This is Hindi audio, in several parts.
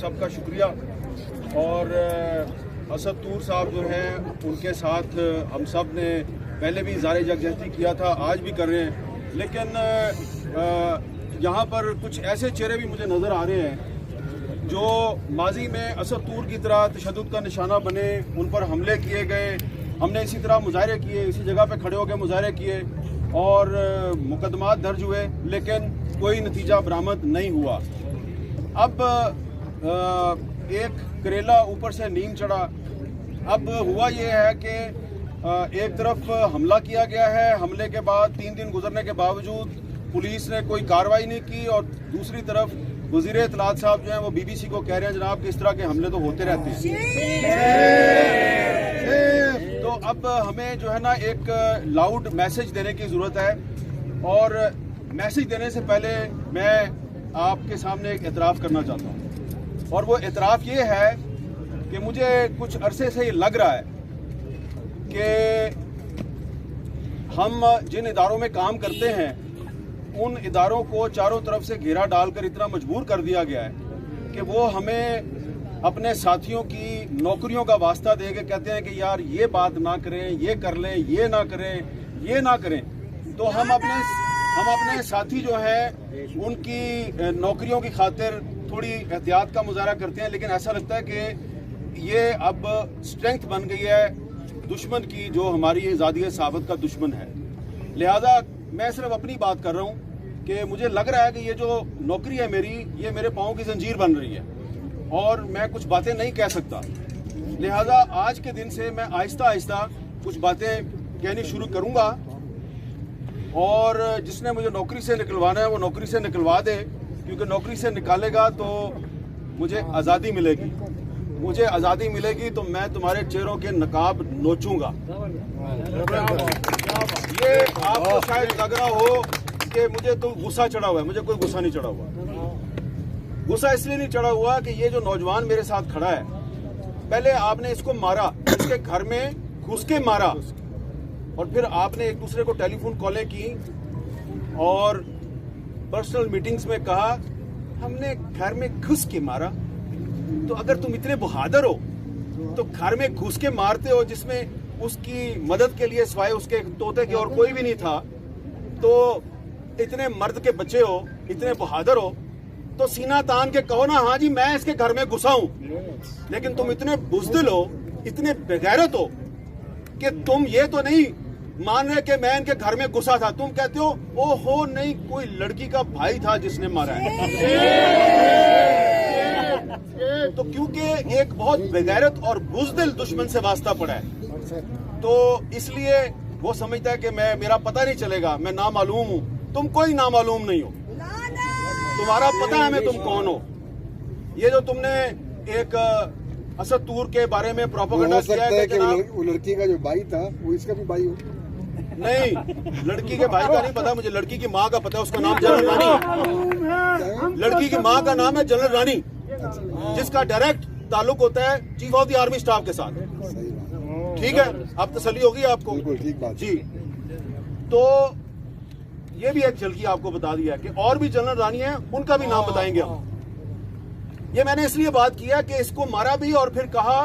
सबका शुक्रिया। और असद तूर साहब जो हैं उनके साथ हम सब ने पहले भी इज़हार यकजहती किया था, आज भी कर रहे हैं। लेकिन यहाँ पर कुछ ऐसे चेहरे भी मुझे नज़र आ रहे हैं जो माजी में असद तूर की तरह तशद्दुद का निशाना बने, उन पर हमले किए गए। हमने इसी तरह मुजाहरे किए, इसी जगह पे खड़े होकर मुजाहरे किए और मुकदमात दर्ज हुए, लेकिन कोई नतीजा बरामद नहीं हुआ। अब एक करेला ऊपर से नीम चढ़ा। अब हुआ ये है कि एक तरफ हमला किया गया है, हमले के बाद 3 दिन गुजरने के बावजूद पुलिस ने कोई कार्रवाई नहीं की, और दूसरी तरफ वज़ीर इत्तलात साहब जो हैं वो BBC को कह रहे हैं जनाब कि इस तरह के हमले तो होते रहते हैं। तो अब हमें जो है ना एक लाउड मैसेज देने की ज़रूरत है, और मैसेज देने से पहले मैं आपके सामने एक एतराफ़ करना चाहता हूँ। और वो एतराफ़ ये है कि मुझे कुछ अरसे से ये लग रहा है कि हम जिन इदारों में काम करते हैं उन इदारों को चारों तरफ से घेरा डालकर इतना मजबूर कर दिया गया है कि वो हमें अपने साथियों की नौकरियों का वास्ता दे के कहते हैं कि यार ये बात ना करें, ये कर लें, ये ना करें, ये ना करें। तो हम अपने साथी जो हैं उनकी नौकरियों की खातिर थोड़ी एहतियात का मुजाहरा करते हैं, लेकिन ऐसा लगता है कि ये अब स्ट्रेंथ बन गई है दुश्मन की, जो हमारी आज़ादी साबित का दुश्मन है। लिहाजा मैं सिर्फ अपनी बात कर रहा हूँ कि मुझे लग रहा है कि ये जो नौकरी है मेरी, ये मेरे पाँव की जंजीर बन रही है और मैं कुछ बातें नहीं कह सकता। लिहाजा आज के दिन से मैं आहिस्ता आहिस्ता कुछ बातें कहनी शुरू करूँगा, और जिसने मुझे नौकरी से निकलवाना है वो नौकरी से निकलवा दे, क्योंकि नौकरी से निकालेगा तो मुझे आज़ादी मिलेगी। मुझे आज़ादी मिलेगी तो मैं तुम्हारे चेहरों के नकाब नोचूंगा। ये आपको शायद लग रहा हो कि मुझे तो गुस्सा चढ़ा हुआ है, मुझे कोई गुस्सा नहीं चढ़ा हुआ। गुस्सा इसलिए नहीं चढ़ा हुआ कि ये जो नौजवान मेरे साथ खड़ा है, पहले आपने इसको मारा, इसके घर में घुस के मारा, और फिर आपने एक दूसरे को टेलीफोन कॉलें की और पर्सनल मीटिंग्स में कहा हमने घर में घुस के मारा। तो अगर तुम इतने बहादुर हो तो घर में घुस के मारते हो जिसमें उसकी मदद के लिए सिवाय उसके तोते के और कोई भी नहीं था, तो इतने मर्द के बच्चे हो, इतने बहादुर हो, तो सीना तान के कहो ना हाँ जी मैं इसके घर में घुसा हूं। लेकिन तुम इतने बुज़दिल हो, इतने बेगैरत हो कि तुम ये तो नहीं मान रहे कि मैं इनके घर में घुसा था, तुम कहते हो ओहो नहीं कोई लड़की का भाई था जिसने मारा है। तो क्योंकि एक बहुत बेगैरत और बुज़दिल दुश्मन से वास्ता पड़ा है, तो इसलिए वो समझता है कि मेरा पता नहीं चलेगा, मैं नामालूम हूं। तुम कोई नामालूम नहीं हो, तुम्हारा पता है मैं तुम कौन हो। ये जो तुमने एक असद तूर के बारे में प्रोपेगेंडा किया है कि वो लड़की का जो भाई था वो इसका भी भाई हो। नहीं, लड़की के भाई का नहीं पता मुझे, लड़की की माँ का पता है, उसका नाम जनरल रानी। लड़की की माँ का नाम है जनरल रानी, जिसका डायरेक्ट ताल्लुक होता है chief of the army staff के साथ। ठीक है, अब तसल्ली होगी आपको। ठीक बात जी। तो ये भी एक झलकी आपको बता दिया कि और भी जनरल रानी है, उनका भी नाम बताएंगे हम। ये मैंने इसलिए बात किया कि इसको मारा भी और फिर कहा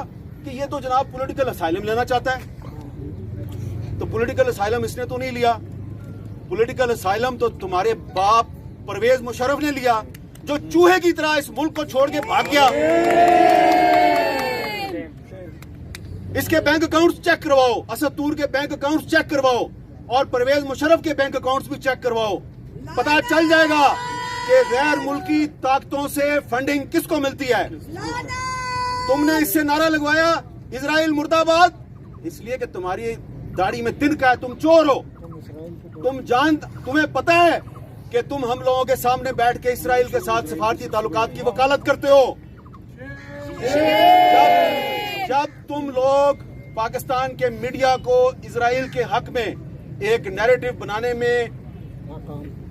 कि ये तो जनाब पॉलिटिकल असाइलम लेना चाहता है। तो पॉलिटिकल असाइलम इसने तो नहीं लिया, पॉलिटिकल असाइलम तो तुम्हारे बाप परवेज मुशर्रफ ने लिया, जो चूहे की तरह इस मुल्क को छोड़ के भाग गया। इसके बैंक अकाउंट्स चेक करवाओ, असद तूर के बैंक अकाउंट्स चेक करवाओ, और परवेज मुशर्रफ के बैंक अकाउंट्स भी चेक करवाओ। पता चल जाएगा कि गैर मुल्की ताकतों से फंडिंग किसको मिलती है। तुमने इससे नारा लगवाया इजराइल मुर्दाबाद, इसलिए कि तुम्हारी दाढ़ी में तिनका है, तुम चोर हो। तुम्हें पता है कि तुम हम लोगों के सामने बैठ के इजराइल के साथ सफारती ताल्लुकात की वकालत करते हो। जब तुम लोग पाकिस्तान के मीडिया को इजराइल के हक में एक नैरेटिव बनाने में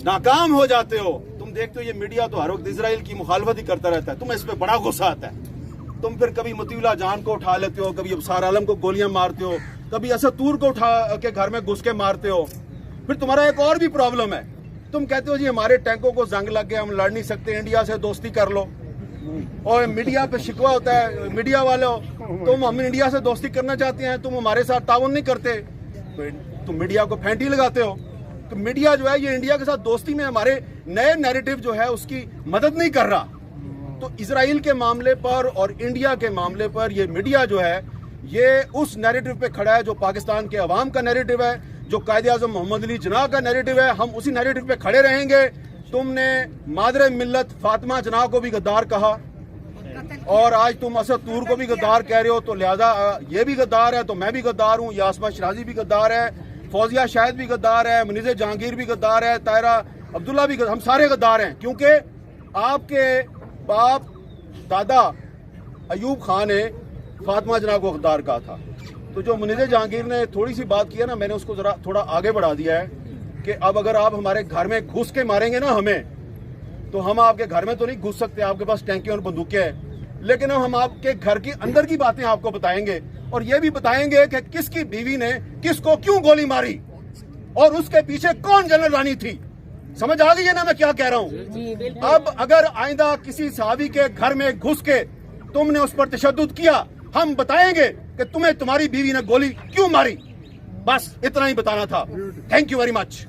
नाकाम हो जाते हो, तुम देखते हो ये मीडिया तो हर वक्त इजराइल की मुखालफत ही करता रहता है, तुम्हें इस पे बड़ा गुस्सा आता है। तुम फिर कभी मतीउल्लाह जान को उठा लेते हो, कभी अबसार आलम को गोलियां मारते हो, कभी असद तूर को उठा के घर में घुस के मारते हो। फिर तुम्हारा एक और भी प्रॉब्लम है, तुम कहते हो जी हमारे टैंकों को जंग लग गया, हम लड़ नहीं सकते, इंडिया से दोस्ती कर लो। और मीडिया पे शिकवा होता है, मीडिया वालों तुम हम इंडिया से दोस्ती करना चाहते हैं, तुम हमारे साथ ताउन नहीं करते, तुम मीडिया को फेंटी लगाते हो। तो मीडिया जो है ये इंडिया के साथ दोस्ती में हमारे नए नैरेटिव जो है उसकी मदद नहीं कर रहा। तो इजराइल के मामले पर और इंडिया के मामले पर ये मीडिया जो है ये उस नैरेटिव पे खड़ा है जो पाकिस्तान के अवाम का नैरेटिव है, जो कायदे आज़म मोहम्मद अली जिन्ना का नैरेटिव है। हम उसी नैरेटिव पे खड़े रहेंगे। तुमने मादरे मिल्लत फातिमा जिन्ना को भी गद्दार कहा और आज तुम असद तूर को भी गद्दार कह रहे हो, तो लिहाजा ये भी गद्दार है तो मैं भी गद्दार हूँ, यास्मा शराजी भी गद्दार है, फौजिया शाहिद भी गद्दार है, मुनीज़ जहांगीर भी गद्दार है, तायरा अब्दुल्ला भी हम सारे गद्दार हैं, क्योंकि आपके बाप दादा अयूब खान ने फातिमा जिन्ना को गद्दार कहा था। तो जो मुनीज़ जहांगीर ने थोड़ी सी बात की है ना, मैंने उसको जरा थोड़ा आगे बढ़ा दिया है कि अब अगर आप हमारे घर में घुस के मारेंगे ना हमें, तो हम आपके घर में तो नहीं घुस सकते, आपके पास टैंकी और बंदूकें हैं, लेकिन हम आपके घर की अंदर की बातें आपको बताएंगे और ये भी बताएंगे कि किसकी बीवी ने किसको क्यों गोली मारी और उसके पीछे कौन जनरल रानी थी। समझ आ गई है ना मैं क्या कह रहा हूं? अब अगर आइंदा किसी सहाबी के घर में घुस के तुमने उस पर तशद्दुद किया, हम बताएंगे कि तुम्हें तुम्हारी बीवी ने गोली क्यों मारी। बस इतना ही बताना था। Thank you very much.